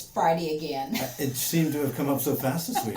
it's Friday again. It seemed to have come up so fast this week.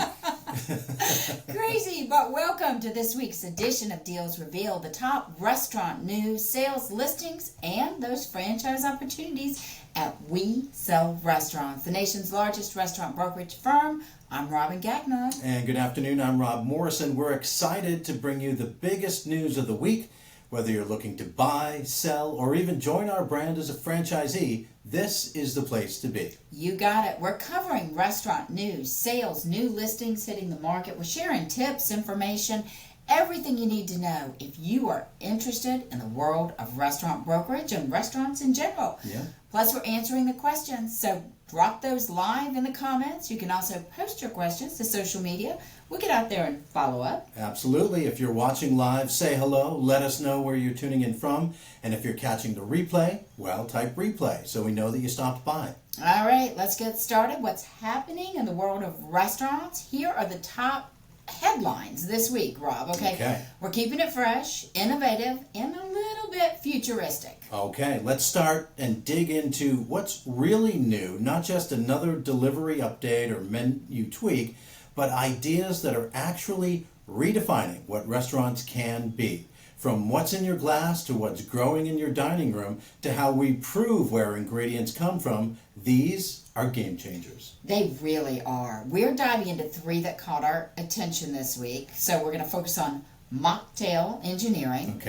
Crazy, but welcome to this week's edition of Deals Revealed, the top restaurant news, sales listings, and those franchise opportunities at We Sell Restaurants, the nation's largest restaurant brokerage firm. I'm Robin Gagnon. And good afternoon, I'm Rob Morrison. We're excited to bring you the biggest news of the week. Whether you're looking to buy, sell, or even join our brand as a franchisee, this is the place to be. You got it. We're covering restaurant news, sales, new listings hitting the market. We're sharing tips, information, everything you need to know if you are interested in the world of restaurant brokerage and restaurants in general. Yeah. Plus, we're answering the questions. So drop those live in the comments. You can also post your questions to social media. We'll get out there and follow up. Absolutely. If you're watching live, say hello. Let us know where you're tuning in from. And if you're catching the replay, well, type replay so we know that you stopped by. All right, let's get started. What's happening in the world of restaurants? Here are the top headlines this week, Rob. Okay. We're keeping it fresh, innovative, and a little bit futuristic. Okay, let's start and dig into what's really new, not just another delivery update or menu tweak, but ideas that are actually redefining what restaurants can be. From what's in your glass to what's growing in your dining room to how we prove where ingredients come from, these are game changers. They really are. We're diving into three that caught our attention this week. So we're going to focus on Mocktail Engineering,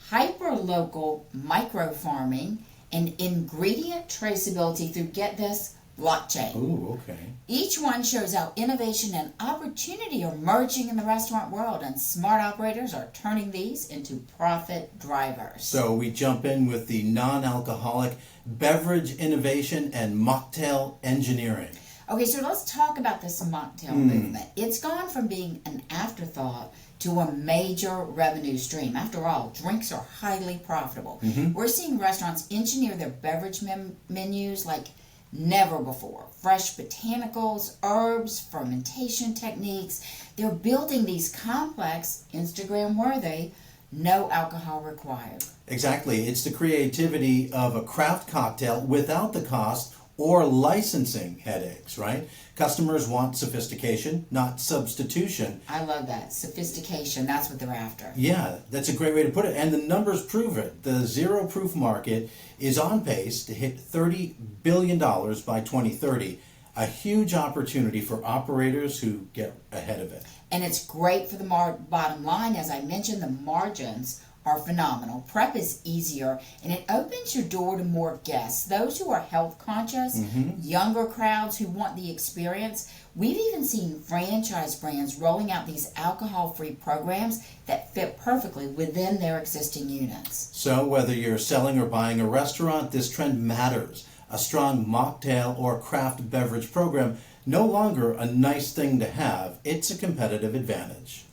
hyper-local micro-farming, and ingredient traceability through, get this, blockchain. Ooh, okay. Each one shows how innovation and opportunity are merging in the restaurant world, and smart operators are turning these into profit drivers. So we jump in with the non-alcoholic beverage innovation and Mocktail Engineering. Okay, so let's talk about this mocktail movement. It's gone from being an afterthought to a major revenue stream. After all, drinks are highly profitable. We're seeing restaurants engineer their beverage menus like never before. Fresh botanicals, herbs, fermentation techniques. They're building these complex, Instagram-worthy, no alcohol required. Exactly. It's the creativity of a craft cocktail without the cost or licensing headaches, right? Customers want sophistication, not substitution. I love that. Sophistication, that's what they're after. Yeah, that's a great way to put it. And the numbers prove it. The zero proof market is on pace to hit $30 billion by 2030. A huge opportunity for operators who get ahead of it. And it's great for the bottom line. As I mentioned, the margins are phenomenal. Prep is easier, and it opens your door to more guests. Those who are health conscious, younger crowds who want the experience. We've even seen franchise brands rolling out these alcohol-free programs that fit perfectly within their existing units. So whether you're selling or buying a restaurant, this trend matters. A strong mocktail or craft beverage program, no longer a nice thing to have, it's a competitive advantage.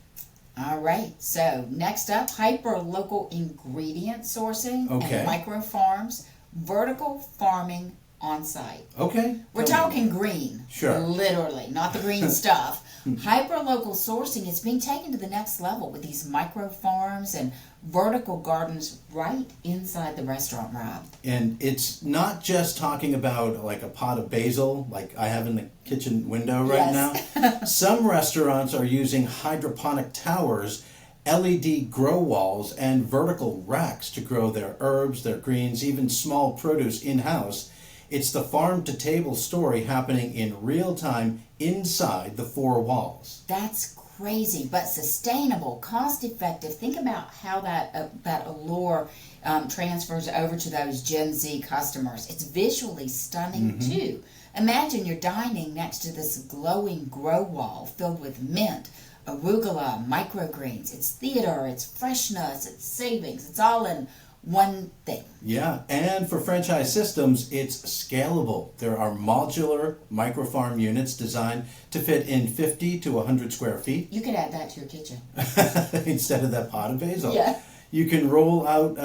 All right, so next up, hyper-local ingredient sourcing and micro farms, vertical farming on site. Okay. We're talking green. Sure. Literally, not the green stuff. Hyper-local sourcing is being taken to the next level with these micro farms and vertical gardens right inside the restaurant, Rob. And it's not just talking about like a pot of basil like I have in the kitchen window right now. Some restaurants are using hydroponic towers, LED grow walls, and vertical racks to grow their herbs, their greens, even small produce in-house. It's the farm-to-table story happening in real time inside the four walls. That's crazy, but sustainable, cost-effective. Think about how that allure transfers over to those Gen Z customers. It's visually stunning too. Imagine you're dining next to this glowing grow wall filled with mint, arugula, microgreens. It's theater, it's freshness, it's savings. It's all in one thing. Yeah, and for franchise systems, it's scalable. There are modular microfarm units designed to fit in 50 to 100 square feet. You could add that to your kitchen. Instead of that pot of basil. Yeah. You can roll out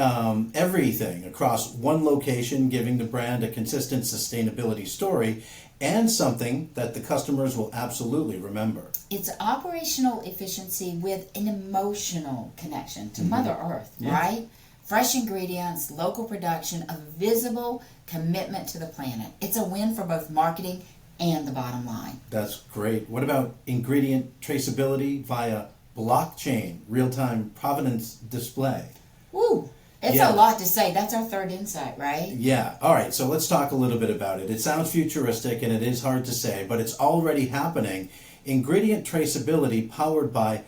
everything across one location, giving the brand a consistent sustainability story and something that the customers will absolutely remember. It's operational efficiency with an emotional connection to Mother Earth, right? Fresh ingredients, local production, a visible commitment to the planet. It's a win for both marketing and the bottom line. That's great. What about ingredient traceability via blockchain, real-time provenance display? Woo! It's Yeah. a lot to say. That's our third insight, right? Yeah. All right. So let's talk a little bit about it. It sounds futuristic and it is hard to say, but it's already happening. Ingredient traceability powered by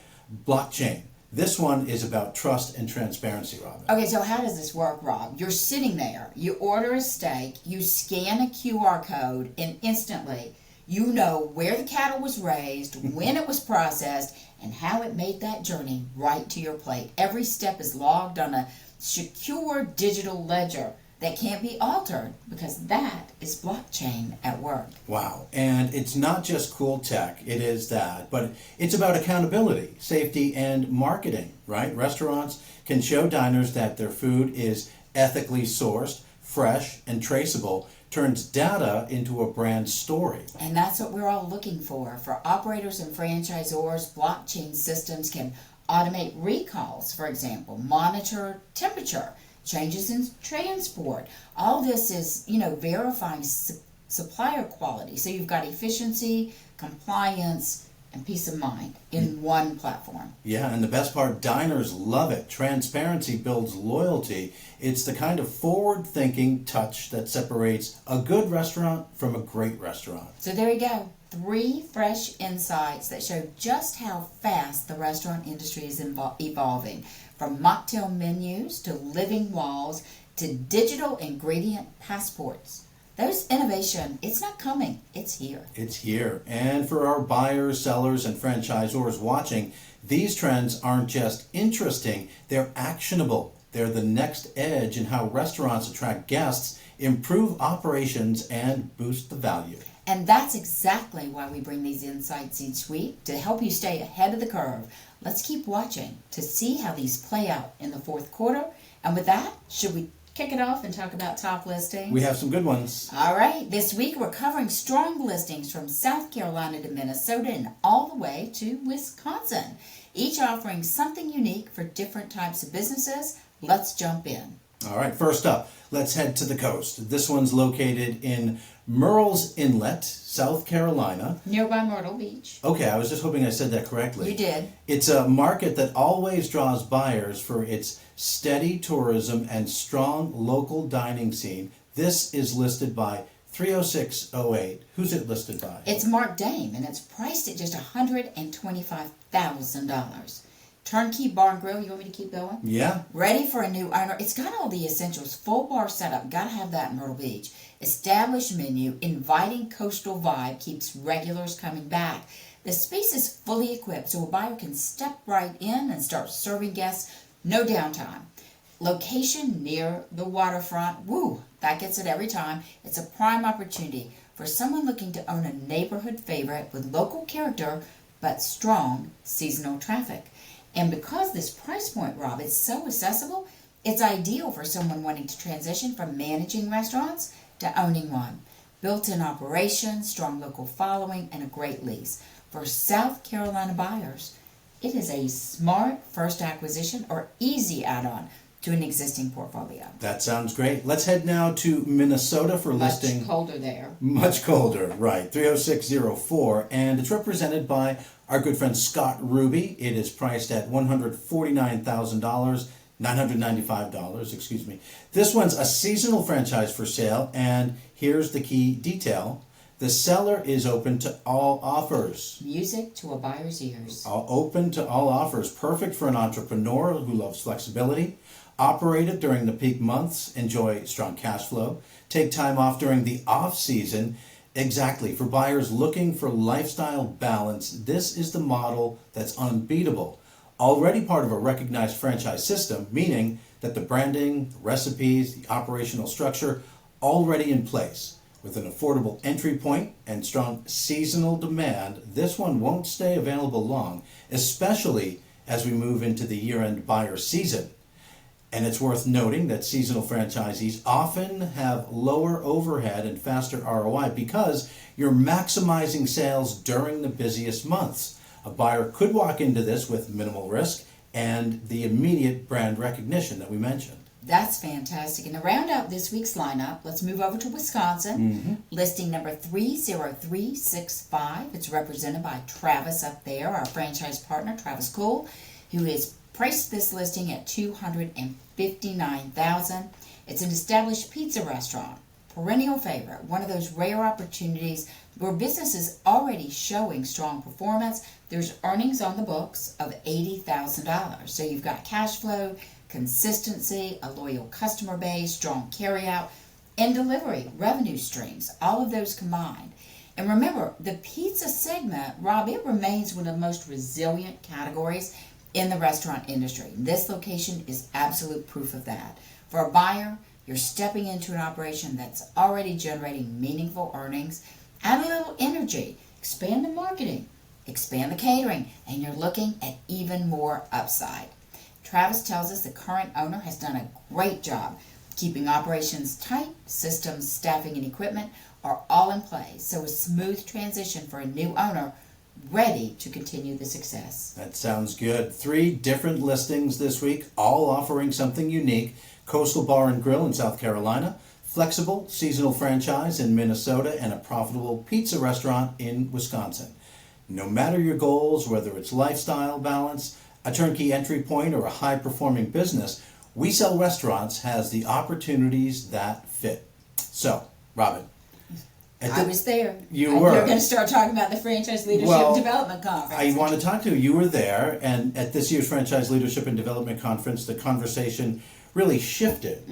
blockchain. This one is about trust and transparency, Robin. Okay, so how does this work, Rob? You're sitting there, you order a steak, you scan a QR code, and instantly you know where the cattle was raised, when it was processed, and how it made that journey right to your plate. Every step is logged on a secure digital ledger that can't be altered, because that is blockchain at work. Wow. And it's not just cool tech, it is that, but it's about accountability, safety, and marketing, right? Restaurants can show diners that their food is ethically sourced, fresh, and traceable, turns data into a brand story. And that's what we're all looking for. For operators and franchisors, blockchain systems can automate recalls, for example, monitor temperature, changes in transport. All this is, verifying supplier quality. So you've got efficiency, compliance, and peace of mind in one platform. Yeah, and the best part, diners love it. Transparency builds loyalty. It's the kind of forward-thinking touch that separates a good restaurant from a great restaurant. So there you go. 3 fresh insights that show just how fast the restaurant industry is evolving. From mocktail menus to living walls to digital ingredient passports. Those innovation, it's not coming, it's here. It's here. And for our buyers, sellers, and franchisors watching, these trends aren't just interesting, they're actionable. They're the next edge in how restaurants attract guests, improve operations, and boost the value. And that's exactly why we bring these insights each week, to help you stay ahead of the curve. Let's keep watching to see how these play out in the fourth quarter. And with that, should we kick it off and talk about top listings? We have some good ones. All right. This week we're covering strong listings from South Carolina to Minnesota and all the way to Wisconsin, each offering something unique for different types of businesses. Let's jump in. All right, first up, let's head to the coast. This one's located in Murrells Inlet, South Carolina. Nearby Myrtle Beach. Okay, I was just hoping I said that correctly. You did. It's a market that always draws buyers for its steady tourism and strong local dining scene. This is listed by 30608. Who's it listed by? It's Mark Dame, and it's priced at just $125,000. Turnkey barn grill. You want me to keep going? Yeah. Ready for a new owner. It's got all the essentials. Full bar setup. Gotta have that in Myrtle Beach. Established menu. Inviting coastal vibe keeps regulars coming back. The space is fully equipped so a buyer can step right in and start serving guests. No downtime. Location near the waterfront. Woo! That gets it every time. It's a prime opportunity for someone looking to own a neighborhood favorite with local character but strong seasonal traffic. And because this price point, Rob, is so accessible, it's ideal for someone wanting to transition from managing restaurants to owning one. Built-in operations, strong local following, and a great lease. For South Carolina buyers, it is a smart first acquisition or easy add-on to an existing portfolio. That sounds great. Let's head now to Minnesota for listing. Much colder there. Much colder, right. 30604, and it's represented by our good friend Scott Ruby. It is priced at $149,000, $995, excuse me. This one's a seasonal franchise for sale, and here's the key detail. The seller is open to all offers. Music to a buyer's ears. Open to all offers. Perfect for an entrepreneur who loves flexibility. Operate it during the peak months. Enjoy strong cash flow. Take time off during the off season. Exactly. For buyers looking for lifestyle balance, this is the model that's unbeatable. Already part of a recognized franchise system, meaning that the branding, recipes, the operational structure already in place. With an affordable entry point and strong seasonal demand, this one won't stay available long, especially as we move into the year-end buyer season. And it's worth noting that seasonal franchisees often have lower overhead and faster ROI because you're maximizing sales during the busiest months. A buyer could walk into this with minimal risk and the immediate brand recognition that we mentioned. That's fantastic. And to round out this week's lineup, let's move over to Wisconsin. Listing number 30365. It's represented by Travis up there, our franchise partner, Travis Cole, who has priced this listing at $259,000. It's an established pizza restaurant, perennial favorite, one of those rare opportunities where business is already showing strong performance. There's earnings on the books of $80,000. So you've got cash flow, consistency, a loyal customer base, strong carryout, and delivery revenue streams, all of those combined. And remember, the pizza segment, Rob, it remains one of the most resilient categories in the restaurant industry. This location is absolute proof of that. For a buyer, you're stepping into an operation that's already generating meaningful earnings. Add a little energy, expand the marketing, expand the catering, and you're looking at even more upside. Travis tells us the current owner has done a great job keeping operations tight. Systems, staffing, and equipment are all in place, so a smooth transition for a new owner ready to continue the success. That sounds good. 3 different listings this week, all offering something unique. Coastal Bar and Grill in South Carolina, flexible seasonal franchise in Minnesota, and a profitable pizza restaurant in Wisconsin. No matter your goals, whether it's lifestyle balance, a turnkey entry point, or a high-performing business, We Sell Restaurants has the opportunities that fit. So, Robin. I was there. You were. You're going to start talking about the Franchise Leadership Development Conference. I want to talk to you. You were there, and at this year's Franchise Leadership and Development Conference, the conversation really shifted,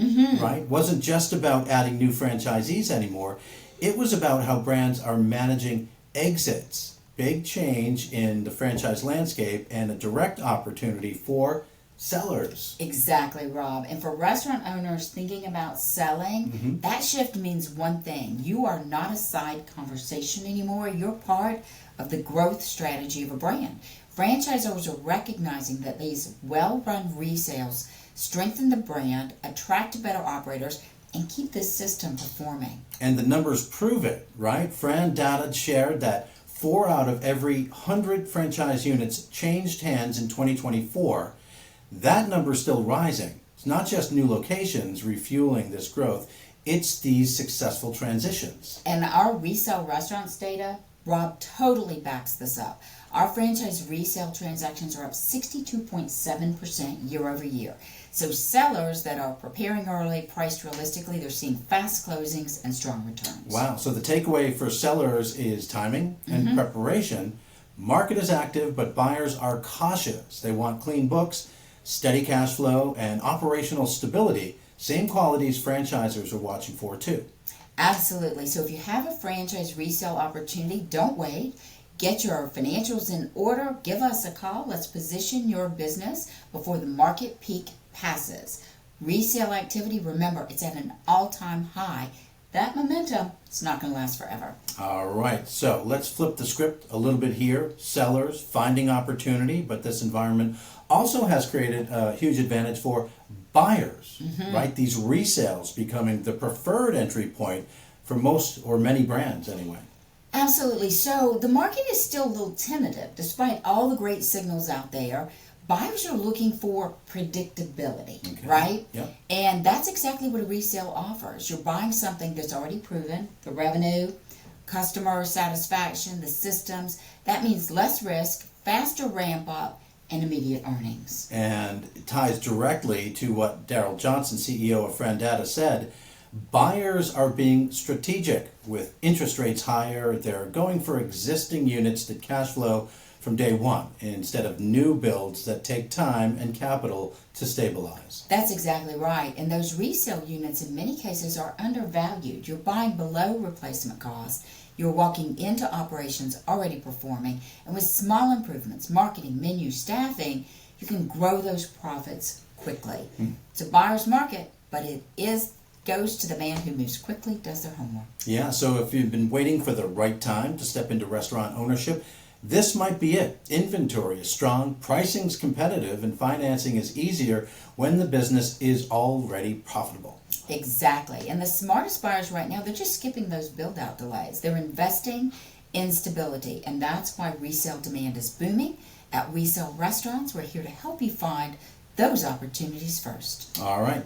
right? It wasn't just about adding new franchisees anymore. It was about how brands are managing exits. Big change in the franchise landscape and a direct opportunity for sellers. Exactly, Rob. And for restaurant owners thinking about selling, that shift means one thing. You are not a side conversation anymore. You're part of the growth strategy of a brand. Franchisors are recognizing that these well-run resales strengthen the brand, attract better operators, and keep this system performing. And the numbers prove it, right? Fran data shared that 4 out of every 100 franchise units changed hands in 2024. That number is still rising. It's not just new locations refueling this growth, it's these successful transitions. And our resale restaurants data, Rob, totally backs this up. Our franchise resale transactions are up 62.7% year over year. So sellers that are preparing early, priced realistically, they're seeing fast closings and strong returns. Wow. So the takeaway for sellers is timing and preparation. Market is active, but buyers are cautious. They want clean books, steady cash flow, and operational stability. Same qualities franchisors are watching for too. Absolutely. So if you have a franchise resale opportunity, don't wait. Get your financials in order. Give us a call. Let's position your business before the market peak passes. Resale activity, remember, it's at an all-time high. That momentum, it's not going to last forever. All right, so let's flip the script a little bit here. Sellers finding opportunity, but this environment also has created a huge advantage for buyers, right? These resales becoming the preferred entry point for most or many brands anyway. Absolutely. So the market is still a little tentative despite all the great signals out there. Buyers are looking for predictability, right? Yep. And that's exactly what a resale offers. You're buying something that's already proven, the revenue, customer satisfaction, the systems. That means less risk, faster ramp up, and immediate earnings. And it ties directly to what Daryl Johnson, CEO of Frandata, said. Buyers are being strategic with interest rates higher. They're going for existing units that cash flow from day one instead of new builds that take time and capital to stabilize. That's exactly right. And those resale units in many cases are undervalued. You're buying below replacement cost. You're walking into operations already performing. And with small improvements, marketing, menu, staffing, you can grow those profits quickly. It's a buyer's market, but it goes to the man who moves quickly, does their homework. Yeah, so if you've been waiting for the right time to step into restaurant ownership, this might be it. Inventory is strong, pricing's competitive, and financing is easier when the business is already profitable. Exactly. And the smartest buyers right now, they're just skipping those build-out delays. They're investing in stability, and that's why resale demand is booming. At We Sell Restaurants, we're here to help you find those opportunities first. All right.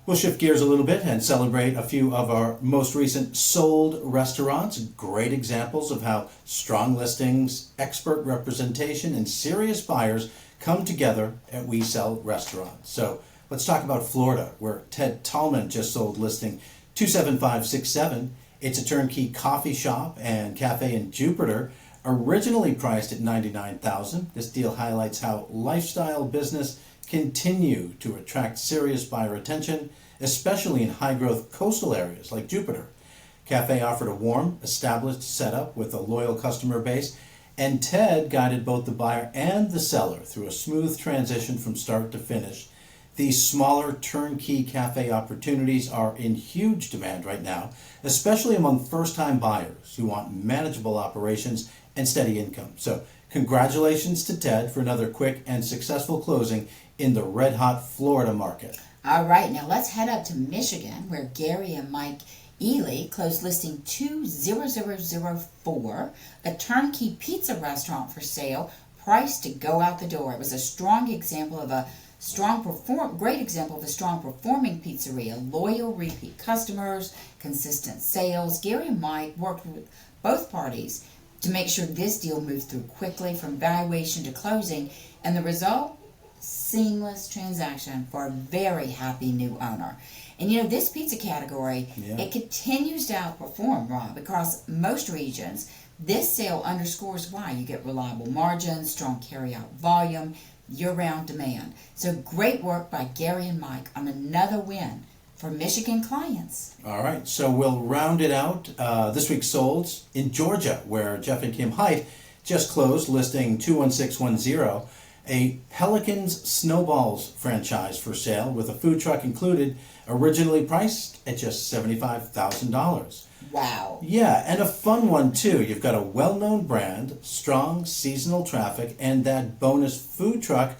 We'll shift gears a little bit and celebrate a few of our most recent sold restaurants. Great examples of how strong listings, expert representation, and serious buyers come together at We Sell Restaurants. So let's talk about Florida, where Ted Tallman just sold listing 27567. It's a turnkey coffee shop and cafe in Jupiter, originally priced at $99,000. This deal highlights how lifestyle business continue to attract serious buyer attention, especially in high-growth coastal areas like Jupiter. Cafe offered a warm, established setup with a loyal customer base, and Ted guided both the buyer and the seller through a smooth transition from start to finish. These smaller turnkey cafe opportunities are in huge demand right now, especially among first-time buyers who want manageable operations and steady income. So congratulations to Ted for another quick and successful closing in the red-hot Florida market. All right, now let's head up to Michigan, where Gary and Mike Ely closed listing 20004, a turnkey pizza restaurant for sale, priced to go out the door. It was a great example of a strong performing pizzeria, loyal repeat customers, consistent sales. Gary and Mike worked with both parties to make sure this deal moved through quickly from valuation to closing, and the result? Seamless transaction for a very happy new owner. And this pizza category, it continues to outperform, Rob, across most regions. This sale underscores why you get reliable margins, strong carry-out volume, year-round demand. So great work by Gary and Mike on another win for Michigan clients. All right, so we'll round it out. This week's solds in Georgia, where Jeff and Kim Hite just closed listing 21610, a Pelicans Snowballs franchise for sale with a food truck included, originally priced at just $75,000. Wow. Yeah, and a fun one too. You've got a well-known brand, strong seasonal traffic, and that bonus food truck,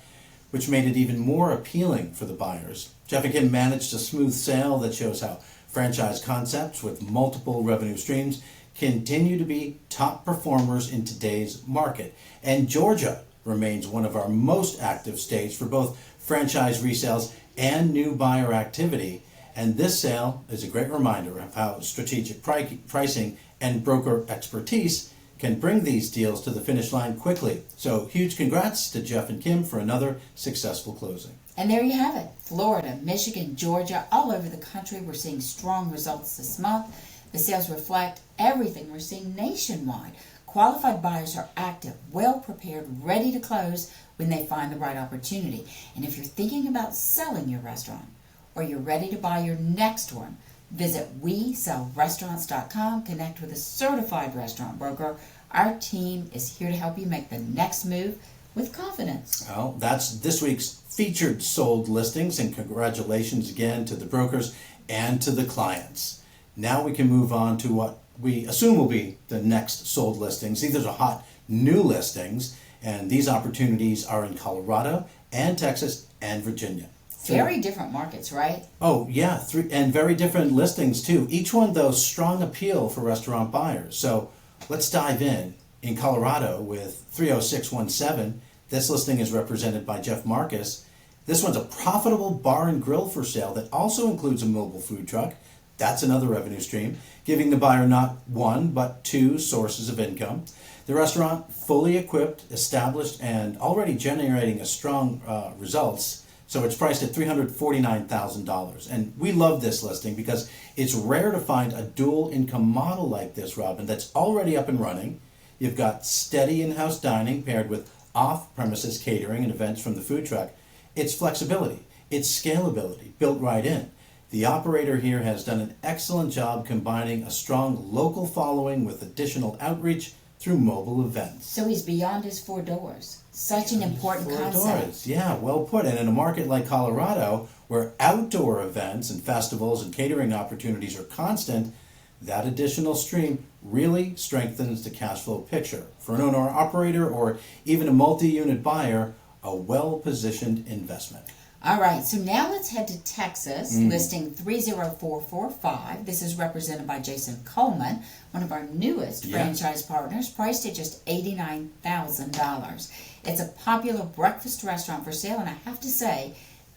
which made it even more appealing for the buyers. Jeff and Kim managed a smooth sale that shows how franchise concepts with multiple revenue streams continue to be top performers in today's market. And Georgia remains one of our most active states for both franchise resales and new buyer activity. And this sale is a great reminder of how strategic pricing and broker expertise can bring these deals to the finish line quickly. So huge congrats to Jeff and Kim for another successful closing. And there you have it. Florida, Michigan, Georgia, all over the country, we're seeing strong results this month. The sales reflect everything we're seeing nationwide. Qualified buyers are active, well prepared, ready to close when they find the right opportunity. And if you're thinking about selling your restaurant or you're ready to buy your next one, visit WeSellRestaurants.com, connect with a certified restaurant broker. Our team is here to help you make the next move with confidence. Well, that's this week's featured sold listings, and congratulations again to the brokers and to the clients. Now we can move on to what we assume will be the next sold listings. These are hot new listings, and these opportunities are in Colorado and Texas and Virginia. Very different markets, right? Oh, yeah, and very different listings too. Each one, though, strong appeal for restaurant buyers. So let's dive in. In Colorado with 30617, this listing is represented by Jeff Marcus. This one's a profitable bar and grill for sale that also includes a mobile food truck. That's another revenue stream, giving the buyer not one, but two sources of income. The restaurant, fully equipped, established, and already generating a strong results. So it's priced at $349,000. And we love this listing because it's rare to find a dual income model like this, Robin, that's already up and running. You've got steady in-house dining paired with off-premises catering and events from the food truck. It's flexibility, it's scalability, built right in. The operator here has done an excellent job combining a strong local following with additional outreach through mobile events. So he's beyond his four doors. Such an important concept. Yeah, well put. And in a market like Colorado, where outdoor events and festivals and catering opportunities are constant, that additional stream really strengthens the cash flow picture. For an owner-operator or even a multi-unit buyer, a well-positioned investment. All right, so now let's head to Texas, listing 30445. This is represented by Jason Coleman, one of our newest franchise partners, priced at just $89,000. It's a popular breakfast restaurant for sale, and I have to say,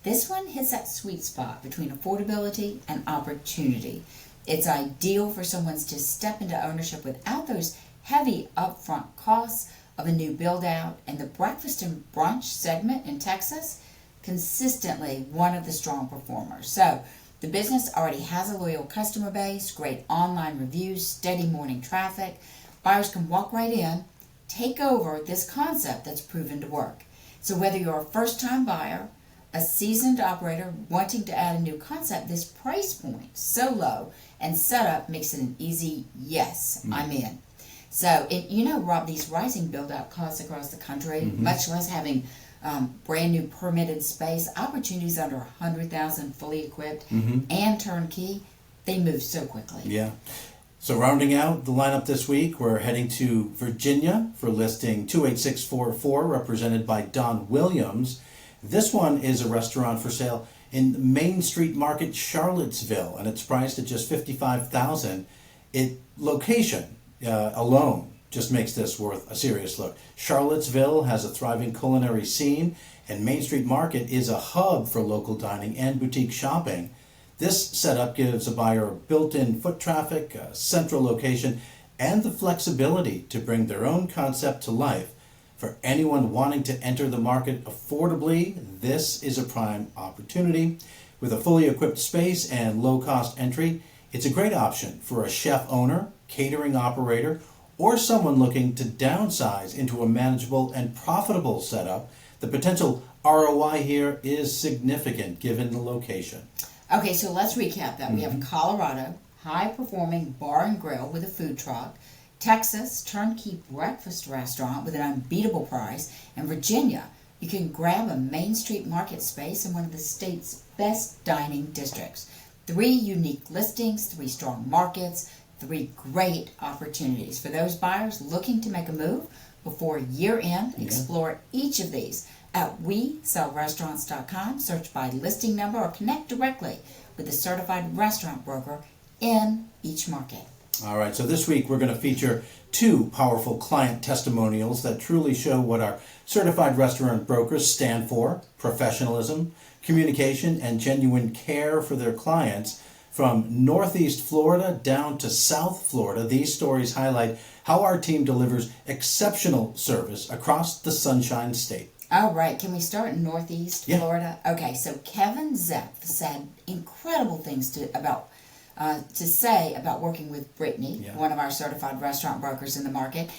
This one hits that sweet spot between affordability and opportunity. It's ideal for someone to step into ownership without those heavy upfront costs of a new build-out, and the breakfast and brunch segment in Texas, consistently one of the strong performers. So the business already has a loyal customer base, great online reviews, steady morning traffic. Buyers can walk right in, take over this concept that's proven to work. So whether you're a first-time buyer, a seasoned operator wanting to add a new concept, this price point, so low, and setup makes it an easy yes, I'm in. So, Rob, these rising build-out costs across the country, much less having brand new permitted space, opportunities under $100,000 fully equipped and turnkey, they move so quickly. Yeah. So rounding out the lineup this week, we're heading to Virginia for listing 28644, represented by Don Williams. This one is a restaurant for sale in Main Street Market, Charlottesville, and it's priced at just $55,000. Location alone just makes this worth a serious look. Charlottesville has a thriving culinary scene, and Main Street Market is a hub for local dining and boutique shopping. This setup gives a buyer built-in foot traffic, a central location, and the flexibility to bring their own concept to life. For anyone wanting to enter the market affordably, this is a prime opportunity. With a fully equipped space and low-cost entry, it's a great option for a chef owner, catering operator, or someone looking to downsize into a manageable and profitable setup. The potential ROI here is significant given the location. Okay, so let's recap that. We have Colorado, high-performing bar and grill with a food truck. Texas, turnkey breakfast restaurant with an unbeatable price. And Virginia, you can grab a Main Street Market space in one of the state's best dining districts. 3 unique listings, 3 strong markets, 3 great opportunities. For those buyers looking to make a move before year-end, explore each of these at WeSellRestaurants.com. Search by listing number or connect directly with a certified restaurant broker in each market. All right, so this week we're going to feature 2 powerful client testimonials that truly show what our certified restaurant brokers stand for: professionalism, communication, and genuine care for their clients. From Northeast Florida down to South Florida, these stories highlight how our team delivers exceptional service across the Sunshine State. All right, can we start in Northeast Florida? Okay, so Kevin Zeff said incredible things to say about working with Brittany, one of our certified restaurant brokers in the market.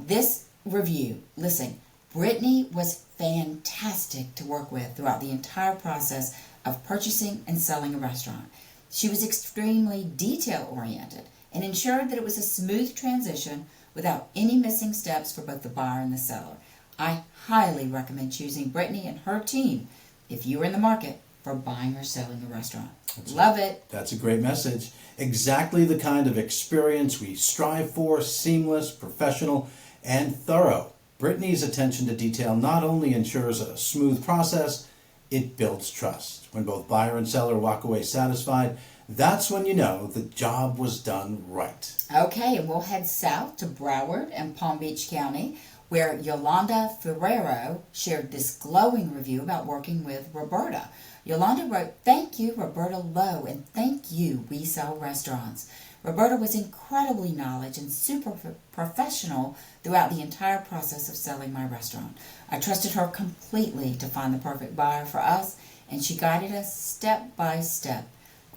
This review, listen, Brittany was fantastic to work with throughout the entire process of purchasing and selling a restaurant. She was extremely detail-oriented and ensured that it was a smooth transition without any missing steps for both the buyer and the seller. I highly recommend choosing Brittany and her team if you are in the market for buying or selling a restaurant. Love it. That's a great message. Exactly the kind of experience we strive for: seamless, professional, and thorough. Brittany's attention to detail not only ensures a smooth process, it builds trust. When both buyer and seller walk away satisfied, that's when you know the job was done right. Okay, and we'll head south to Broward and Palm Beach County, where Yolanda Ferrero shared this glowing review about working with Roberta. Yolanda wrote, "Thank you, Roberta Lowe, and thank you, We Sell Restaurants." Roberta was incredibly knowledgeable and super professional throughout the entire process of selling my restaurant. I trusted her completely to find the perfect buyer for us, and she guided us step by step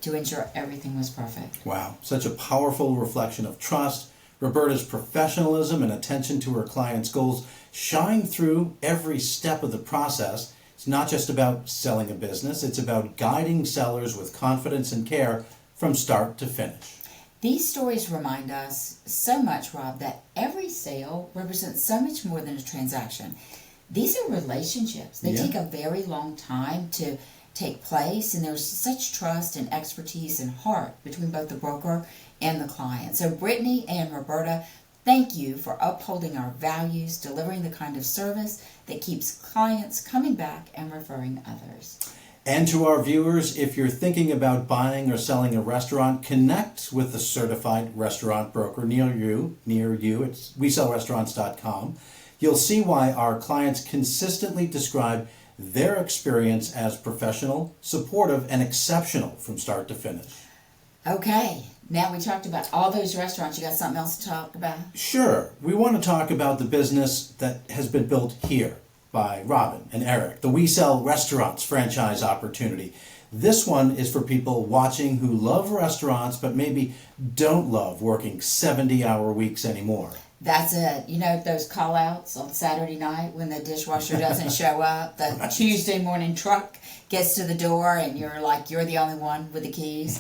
to ensure everything was perfect. Wow, such a powerful reflection of trust. Roberta's professionalism and attention to her clients' goals shine through every step of the process. It's not just about selling a business, it's about guiding sellers with confidence and care from start to finish. These stories remind us so much, Rob, that every sale represents so much more than a transaction. These are relationships. They take a very long time to take place, and there's such trust and expertise and heart between both the broker and the client. So Brittany and Roberta, thank you for upholding our values, delivering the kind of service that keeps clients coming back and referring others. And to our viewers, if you're thinking about buying or selling a restaurant, connect with the certified restaurant broker near you. It's WeSellRestaurants.com. You'll see why our clients consistently describe their experience as professional, supportive, and exceptional from start to finish. Okay, now we talked about all those restaurants. You got something else to talk about? Sure, we want to talk about the business that has been built here by Robin and Eric, the We Sell Restaurants franchise opportunity. This one is for people watching who love restaurants but maybe don't love working 70-hour weeks anymore. That's it. You know, those call outs on Saturday night when the dishwasher doesn't show up, the Tuesday morning truck gets to the door and you're the only one with the keys.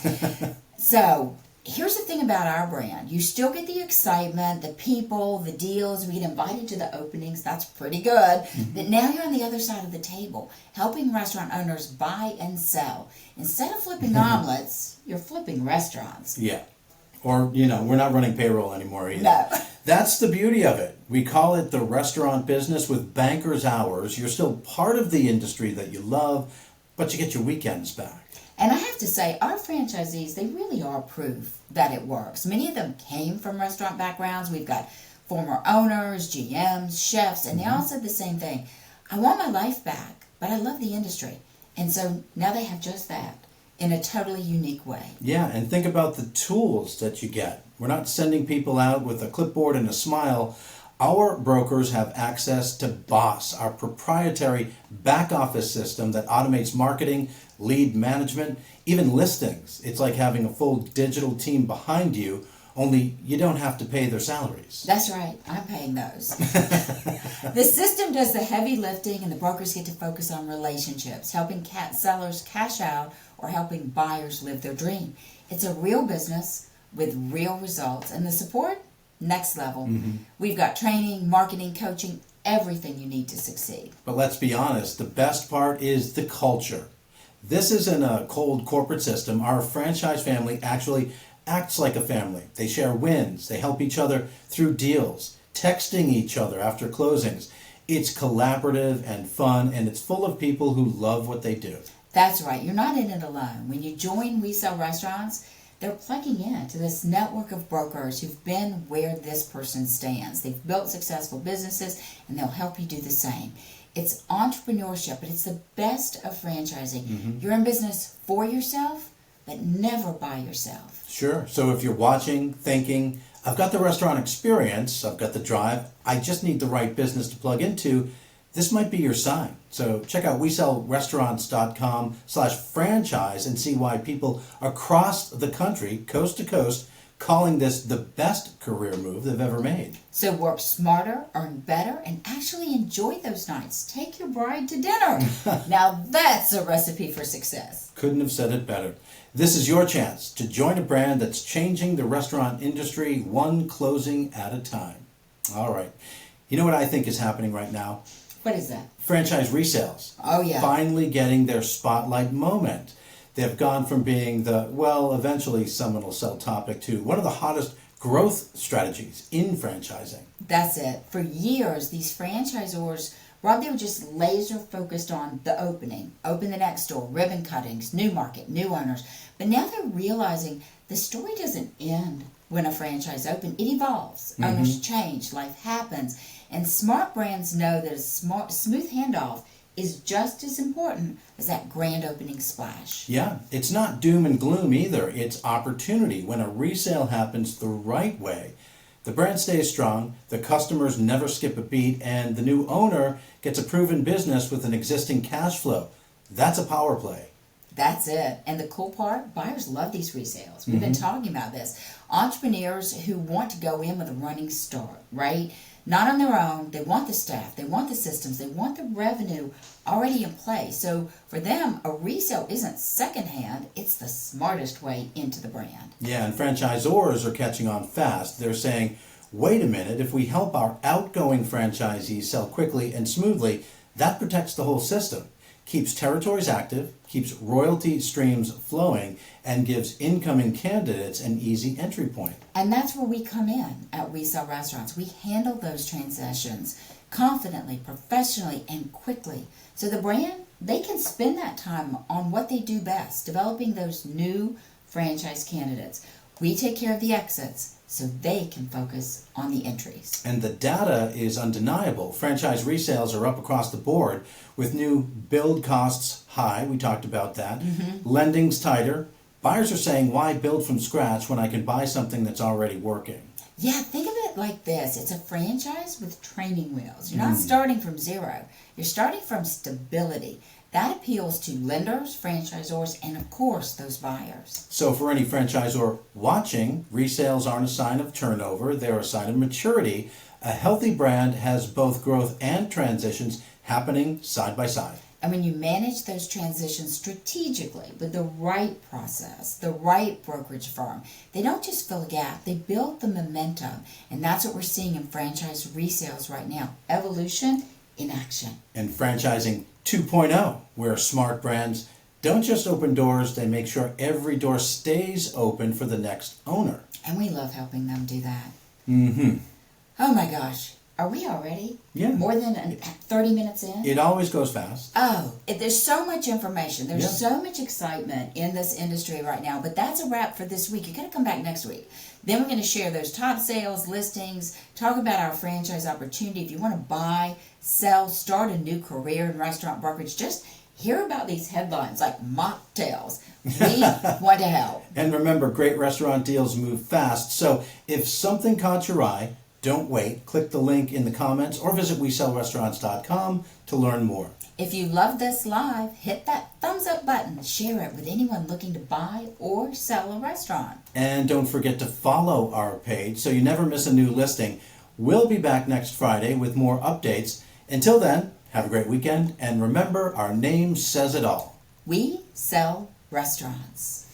So here's the thing about our brand. You still get the excitement, the people, the deals. We get invited to the openings. That's pretty good. But now you're on the other side of the table, helping restaurant owners buy and sell. Instead of flipping omelets, you're flipping restaurants. Yeah. Or, we're not running payroll anymore either. No. That's the beauty of it. We call it the restaurant business with banker's hours. You're still part of the industry that you love, but you get your weekends back. And I have to say, our franchisees, they really are proof that it works. Many of them came from restaurant backgrounds. We've got former owners, GMs, chefs, and they all said the same thing. I want my life back, but I love the industry. And so now they have just that in a totally unique way. Yeah, and think about the tools that you get. We're not sending people out with a clipboard and a smile. Our brokers have access to Boss, our proprietary back office system that automates marketing, lead management, even listings. It's like having a full digital team behind you, only you don't have to pay their salaries. That's right. I'm paying those. The system does the heavy lifting and the brokers get to focus on relationships, helping sellers cash out or helping buyers live their dream. It's a real business with real results, and the support, next level. We've got training, marketing, coaching, everything you need to succeed. But let's be honest, the best part is the culture. This isn't a cold corporate system. Our franchise family actually acts like a family. They share wins. They help each other through deals, texting each other after closings. It's collaborative and fun, and it's full of people who love what they do. That's right. You're not in it alone. When you join We Sell Restaurants, they're plugging in to this network of brokers who've been where this person stands. They've built successful businesses, and they'll help you do the same. It's entrepreneurship, but it's the best of franchising. You're in business for yourself, but never by yourself. Sure. So if you're watching, thinking, I've got the restaurant experience, I've got the drive, I just need the right business to plug into, this might be your sign. So check out WeSellRestaurants.com/franchise and see why people across the country, coast to coast, calling this the best career move they've ever made. So work smarter, earn better, and actually enjoy those nights. Take your bride to dinner. Now that's a recipe for success. Couldn't have said it better. This is your chance to join a brand that's changing the restaurant industry one closing at a time. All right. You know what I think is happening right now? What is that? Franchise resales. Oh, yeah. Finally getting their spotlight moment. They've gone from being eventually someone will sell topic to one of the hottest growth strategies in franchising. That's it. For years, these franchisors, Rob, they were just laser focused on the opening. Open the next store, ribbon cuttings, new market, new owners. But now they're realizing the story doesn't end when a franchise opens. It evolves. Owners change. Life happens. And smart brands know that a smooth handoff is just as important as that grand opening splash. Yeah, it's not doom and gloom either. It's opportunity. When a resale happens the right way, the brand stays strong, the customers never skip a beat, and the new owner gets a proven business with an existing cash flow. That's a power play. That's it. And the cool part, buyers love these resales. We've been talking about this. Entrepreneurs who want to go in with a running start, right? Not on their own. They want the staff. They want the systems. They want the revenue already in place. So for them, a resale isn't secondhand. It's the smartest way into the brand. Yeah, and franchisors are catching on fast. They're saying, wait a minute, if we help our outgoing franchisees sell quickly and smoothly, that protects the whole system, keeps territories active, keeps royalty streams flowing, and gives incoming candidates an easy entry point. And that's where we come in at We Sell Restaurants. We handle those transactions confidently, professionally, and quickly. So the brand, they can spend that time on what they do best, developing those new franchise candidates. We take care of the exits so they can focus on the entries. And the data is undeniable. Franchise resales are up across the board with new build costs high. We talked about that. Lending's tighter. Buyers are saying, why build from scratch when I can buy something that's already working? Yeah, think of it like this. It's a franchise with training wheels. You're not starting from zero. You're starting from stability. That appeals to lenders, franchisors, and of course, those buyers. So for any franchisor watching, resales aren't a sign of turnover. They're a sign of maturity. A healthy brand has both growth and transitions happening side by side. And when you manage those transitions strategically with the right process, the right brokerage firm, they don't just fill a gap, they build the momentum. And that's what we're seeing in franchise resales right now. Evolution in action. And franchising 2.0, where smart brands don't just open doors, they make sure every door stays open for the next owner. And we love helping them do that. Mm-hmm. Oh my gosh. Are we already? Yeah. More than 30 minutes in? It always goes fast. Oh, there's so much information. There's Yeah. so much excitement in this industry right now. But that's a wrap for this week. You got to come back next week. Then we're going to share those top sales listings, talk about our franchise opportunity. If you want to buy, sell, start a new career in restaurant brokerage, just hear about these headlines like mocktails. We want to help. And remember, great restaurant deals move fast. So if something caught your eye, don't wait. Click the link in the comments or visit WeSellRestaurants.com to learn more. If you love this live, hit that thumbs up button. Share it with anyone looking to buy or sell a restaurant. And don't forget to follow our page so you never miss a new listing. We'll be back next Friday with more updates. Until then, have a great weekend. And remember, our name says it all. We sell restaurants.